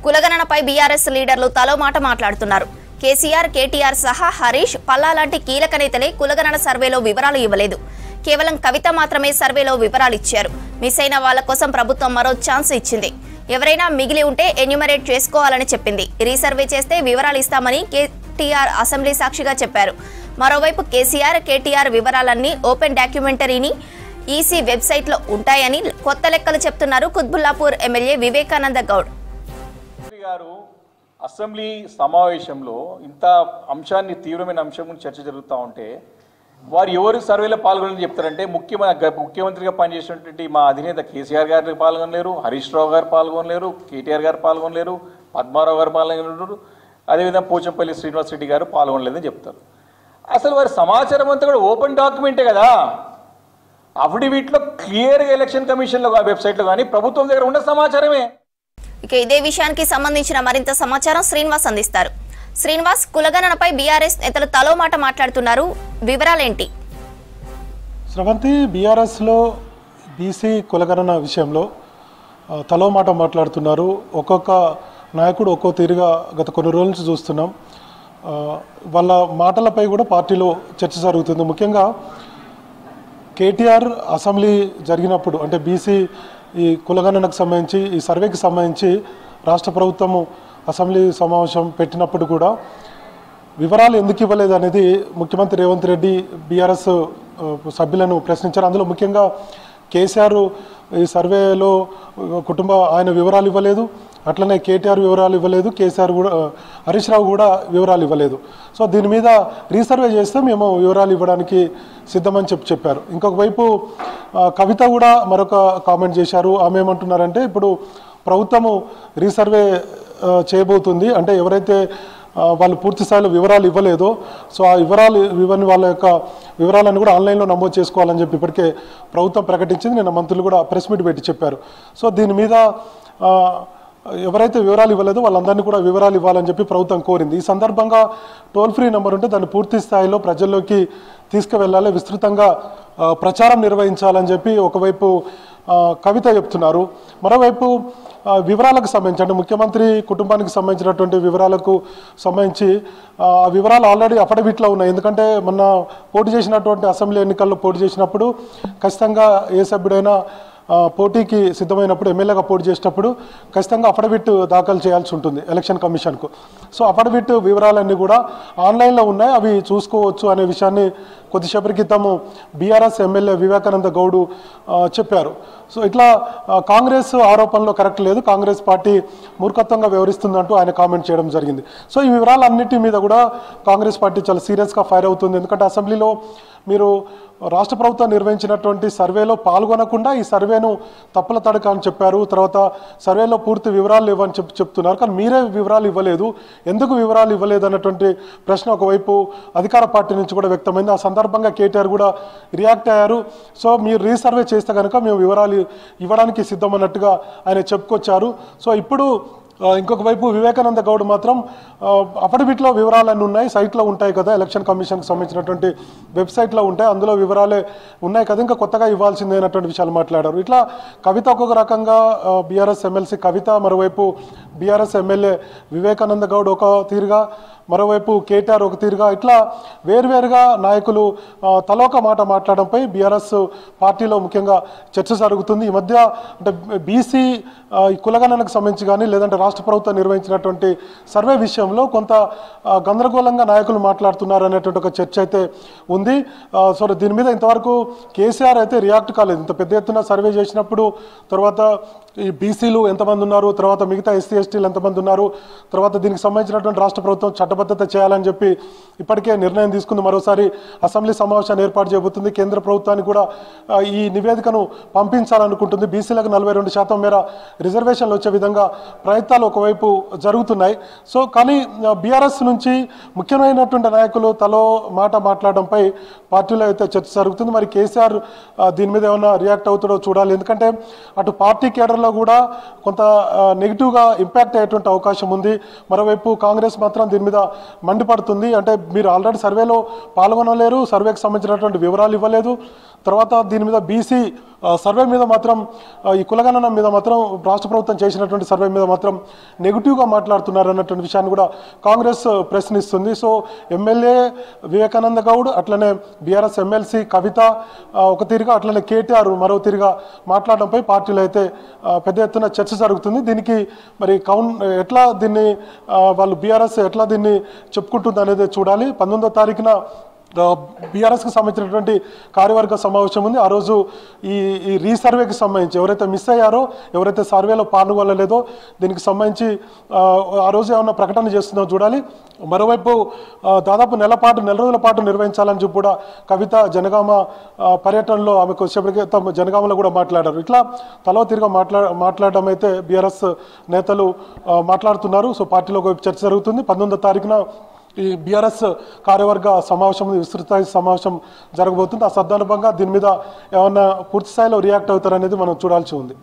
కులగణనపై BRS లీడర్లు తలో మాట మాట్లాడుతున్నారు. కేసీఆర్, కేటీఆర్ సహా హరీష్, పల్లా లాంటి కీలక నేతలే కులగణన సర్వేలో వివరాలు ఇవ్వలేదు. కేవలం కవిత మాత్రమే సర్వేలో వివరాలు ఇచ్చారు. మిస్ అయిన వాళ్ల కోసం ప్రభుత్వం మరో ఛాన్స్ ఇచ్చింది. ఎవరైనా మిగిలి ఉంటే ఎన్యూమరేట్ చేసుకోవాలని చెప్పింది. రీసర్వే చేస్తే వివరాలు ఇస్తామని కేటీఆర్ అసెంబ్లీ సాక్షిగా చెప్పారు. మరోవైపు కేసీఆర్, కేటీఆర్ వివరాలన్నీ ఓపెన్ డాక్యుమెంటరీని ఈసీ వెబ్సైట్లో ఉంటాయని కొత్త లెక్కలు చెప్తున్నారు కుత్బుల్లాపూర్ ఎమ్మెల్యే వివేకానంద గౌడ్. అసెంబ్లీ సమావేశంలో ఇంత అంశాన్ని తీవ్రమైన అంశం గురించి చర్చ జరుగుతూ ఉంటే వారు ఎవరు సర్వేలో పాల్గొనని చెప్తారంటే ముఖ్యమంత్రిగా పనిచేసినటువంటి మా అధినేత కేసీఆర్ గారు పాల్గొనలేరు, హరీష్ రావు గారు పాల్గొనలేరు, కేటీఆర్ గారు పాల్గొనలేరు, పద్మారావు గారు పాల్గొనలేరు, అదేవిధంగా పోచంపల్లి శ్రీనివాస్ రెడ్డి గారు పాల్గొనలేదని చెప్తారు. అసలు వారి సమాచారం అంతా కూడా ఓపెన్ డాక్యుమెంటే కదా. అఫిడవిట్లో క్లియర్గా ఎలక్షన్ కమిషన్లో వెబ్సైట్లో కానీ ప్రభుత్వం దగ్గర ఉన్న సమాచారమే. ఇక ఇదే విషయానికి సంబంధించిన మరింత సమాచారం శ్రీనివాస్ అందిస్తారు. శ్రీనివాస్, కులగణనపై బీఆర్ఎస్ నేతలు తలో మాట మాట్లాడుతున్నారు, వివరాలేంటి? స్రవంతి, బీఆర్ఎస్లో బీసీ కులగణన విషయంలో తలో మాట మాట్లాడుతున్నారు. ఒక్కొక్క నాయకుడు ఒక్కో తీరుగా గత కొన్ని రోజుల నుంచి చూస్తున్నాం. వాళ్ళ మాటలపై కూడా పార్టీలో చర్చ జరుగుతుంది. ముఖ్యంగా కేటీఆర్ అసెంబ్లీ జరిగినప్పుడు, అంటే బీసీ ఈ కులగణనకు సంబంధించి ఈ సర్వేకి సంబంధించి రాష్ట్ర ప్రభుత్వము అసెంబ్లీ సమావేశం పెట్టినప్పుడు కూడా వివరాలు ఎందుకు ఇవ్వలేదు అనేది ముఖ్యమంత్రి రేవంత్ రెడ్డి బీఆర్ఎస్ సభ్యులను ప్రశ్నించారు. అందులో ముఖ్యంగా కేసీఆర్ ఈ సర్వేలో ఆయన వివరాలు ఇవ్వలేదు, అట్లనే కేటీఆర్ వివరాలు ఇవ్వలేదు, కేసీఆర్ కూడా హరీష్ రావు కూడా వివరాలు ఇవ్వలేదు. సో దీని మీద రీసర్వే చేస్తే మేము వివరాలు ఇవ్వడానికి సిద్ధమని చెప్పారు. ఇంకొక వైపు కవిత కూడా మరొక కామెంట్ చేశారు. ఆమె ఏమంటున్నారంటే, ఇప్పుడు ప్రభుత్వము రీసర్వే చేయబోతుంది, అంటే ఎవరైతే వాళ్ళు పూర్తి స్థాయిలో వివరాలు ఇవ్వలేదో సో ఆ వివరాలు ఇవ్వని వాళ్ళ యొక్క వివరాలను కూడా ఆన్లైన్లో నమోదు చేసుకోవాలని చెప్పి ఇప్పటికే ప్రభుత్వం ప్రకటించింది. నిన్న మంత్రులు కూడా ప్రెస్ మీట్ పెట్టి చెప్పారు. సో దీని మీద ఎవరైతే వివరాలు ఇవ్వలేదో వాళ్ళందరినీ కూడా వివరాలు ఇవ్వాలని చెప్పి ప్రభుత్వం కోరింది. ఈ సందర్భంగా టోల్ ఫ్రీ నెంబర్ ఉంటే దాన్ని పూర్తి స్థాయిలో ప్రజల్లోకి తీసుకువెళ్ళాలి, విస్తృతంగా ప్రచారం నిర్వహించాలని చెప్పి ఒకవైపు కవిత చెప్తున్నారు. మరోవైపు వివరాలకు సంబంధించి, అంటే ముఖ్యమంత్రి కుటుంబానికి సంబంధించినటువంటి వివరాలకు సంబంధించి ఆ వివరాలు ఆల్రెడీ అఫిడవిట్లో ఉన్నాయి. ఎందుకంటే మొన్న పోటీ చేసినటువంటి అసెంబ్లీ ఎన్నికల్లో పోటీ చేసినప్పుడు ఖచ్చితంగా ఏ సభ్యుడైనా పోటీకి సిద్ధమైనప్పుడు, ఎమ్మెల్యేగా పోటీ చేసేటప్పుడు ఖచ్చితంగా అఫిడవిట్ దాఖలు చేయాల్సి ఉంటుంది ఎలక్షన్ కమిషన్కు. సో అఫిడవిట్ వివరాలన్నీ కూడా ఆన్లైన్లో ఉన్నాయి, అవి చూసుకోవచ్చు అనే విషయాన్ని కొద్దిసేపటి క్రితము బీఆర్ఎస్ ఎమ్మెల్యే వివేకానంద గౌడ్ చెప్పారు. సో ఇట్లా కాంగ్రెస్ ఆరోపణలో కరెక్ట్ లేదు, కాంగ్రెస్ పార్టీ మూర్ఖత్వంగా వ్యవహరిస్తుందంటూ ఆయన కామెంట్ చేయడం జరిగింది. సో ఈ వివరాలన్నిటి మీద కూడా కాంగ్రెస్ పార్టీ చాలా సీరియస్గా ఫైర్ అవుతుంది. ఎందుకంటే అసెంబ్లీలో మీరు రాష్ట్ర ప్రభుత్వం నిర్వహించినటువంటి సర్వేలో పాల్గొనకుండా ఈ సర్వేను తప్పుల తడక అని చెప్పారు. తర్వాత సర్వేలో పూర్తి వివరాలు ఇవ్వని చెప్తున్నారు, కానీ మీరే వివరాలు ఇవ్వలేదు, ఎందుకు వివరాలు ఇవ్వలేదు అన్నటువంటి ప్రశ్న ఒకవైపు అధికార పార్టీ నుంచి కూడా వ్యక్తమైంది. ఆ సందర్భంగా కేటీఆర్ కూడా రియాక్ట్ అయ్యారు. సో మీరు రీసర్వే చేస్తే కనుక మేము వివరాలు ఇవ్వడానికి సిద్ధమన్నట్టుగా ఆయన చెప్పుకొచ్చారు. సో ఇప్పుడు ఇంకొక వైపు వివేకానంద గౌడ్ మాత్రం అఫిడవిట్లో వివరాలన్నీ ఉన్నాయి, సైట్లో ఉంటాయి కదా, ఎలక్షన్ కమిషన్కి సంబంధించినటువంటి వెబ్సైట్లో ఉంటాయి, అందులో వివరాలే ఉన్నాయి కదా, ఇంకా కొత్తగా ఇవ్వాల్సిందే అన్నటువంటి విషయాలు మాట్లాడారు. ఇట్లా కవిత ఒక్కొక్క రకంగా బీఆర్ఎస్ ఎమ్మెల్సీ కవిత, మరోవైపు బీఆర్ఎస్ ఎమ్మెల్యే వివేకానంద గౌడ్ ఒక తీరుగా, మరోవైపు కేటీఆర్ ఒక తీరుగా, ఇట్లా వేరువేరుగా నాయకులు తలోక మాట మాట్లాడడంపై బీఆర్ఎస్ పార్టీలో ముఖ్యంగా చర్చ జరుగుతుంది. ఈ మధ్య అంటే బీసీ కులగణనకు సంబంధించి కానీ లేదంటే రాష్ట్ర ప్రభుత్వం నిర్వహించినటువంటి సర్వే విషయంలో కొంత గందరగోళంగా నాయకులు మాట్లాడుతున్నారు అనేటువంటి ఒక చర్చ అయితే ఉంది. సో దీని మీద ఇంతవరకు కేసీఆర్ అయితే రియాక్ట్ కాలేదు. ఇంత పెద్ద ఎత్తున సర్వే చేసినప్పుడు తర్వాత ఈ బీసీలు ఎంతమంది ఉన్నారు, తర్వాత మిగతా ఎస్సీ ఎస్టీలు ఎంతమంది ఉన్నారు, తర్వాత దీనికి సంబంధించినటువంటి రాష్ట్ర ప్రభుత్వం చట్టబద్ధత చేయాలని చెప్పి ఇప్పటికే నిర్ణయం తీసుకుంది. మరోసారి అసెంబ్లీ సమావేశాన్ని ఏర్పాటు చేయబోతుంది. కేంద్ర ప్రభుత్వానికి కూడా ఈ నివేదికను పంపించాలనుకుంటుంది. బీసీలకు 42% మేర రిజర్వేషన్లు వచ్చే విధంగా ప్రయత్నాలు ఒకవైపు జరుగుతున్నాయి. సో కానీ బీఆర్ఎస్ నుంచి ముఖ్యమైనటువంటి నాయకులు తలో మాట మాట్లాడడంపై పార్టీలో అయితే చర్చ జరుగుతుంది. మరి కేసీఆర్ దీని మీద ఏమైనా రియాక్ట్ అవుతాడో చూడాలి. ఎందుకంటే అటు పార్టీ కేడర్లో కూడా కొంత నెగిటివ్గా ఇంపాక్ట్ అయ్యేటువంటి అవకాశం ఉంది. మరోవైపు కాంగ్రెస్ మాత్రం దీని మీద మండిపడుతుంది. అంటే మీరు ఆల్రెడీ సర్వేలో పాల్గొనలేరు, సర్వేకి సంబంధించినటువంటి వివరాలు ఇవ్వలేదు, తర్వాత దీని మీద బీసీ సర్వే మీద మాత్రం ఈ కులగణన మీద మాత్రం రాష్ట్ర ప్రభుత్వం చేసినటువంటి సర్వే మీద మాత్రం నెగిటివ్గా మాట్లాడుతున్నారు అన్నటువంటి విషయాన్ని కూడా కాంగ్రెస్ ప్రశ్నిస్తుంది. సో ఎమ్మెల్యే వివేకానంద గౌడ్, అట్లనే బీఆర్ఎస్ ఎమ్మెల్సీ కవిత ఒక తీరుగా, అట్లనే కేటీఆర్ మరో తీరుగా మాట్లాడడంపై పార్టీలో అయితే పెద్ద ఎత్తున చర్చ జరుగుతుంది. దీనికి మరి ఎట్లా దీన్ని వాళ్ళు బీఆర్ఎస్ ఎట్లా దీన్ని చెప్పుకుంటుంది అనేది చూడాలి. 19వ తారీఖున బీఆర్ఎస్కి సంబంధించినటువంటి కార్యవర్గ సమావేశం ఉంది. ఆ రోజు ఈ రీసర్వేకి సంబంధించి ఎవరైతే మిస్ అయ్యారో, ఎవరైతే సర్వేలో పాల్గొనలేదో దీనికి సంబంధించి ఆ రోజు ఏమన్నా ప్రకటన చేస్తుందో చూడాలి. మరోవైపు దాదాపు నెల రోజుల పాటు నిర్వహించాలని చెప్పి కూడా కవిత జనగామ పర్యటనలో ఆమెకు వచ్చేప్పటికే జనగామలో కూడా మాట్లాడారు. ఇట్లా తలో తిరిగా మాట్లాడడం అయితే బీఆర్ఎస్ నేతలు మాట్లాడుతున్నారు. సో పార్టీలో ఒక చర్చ జరుగుతుంది. 19వ తారీఖున ఈ బీఆర్ఎస్ కార్యవర్గ సమావేశం, విస్తృత సమావేశం జరగబోతుంది. ఆ సందర్భంగా దీని మీద ఏమన్నా పూర్తి స్థాయిలో రియాక్ట్ అవుతారనేది మనం చూడాల్సి ఉంది.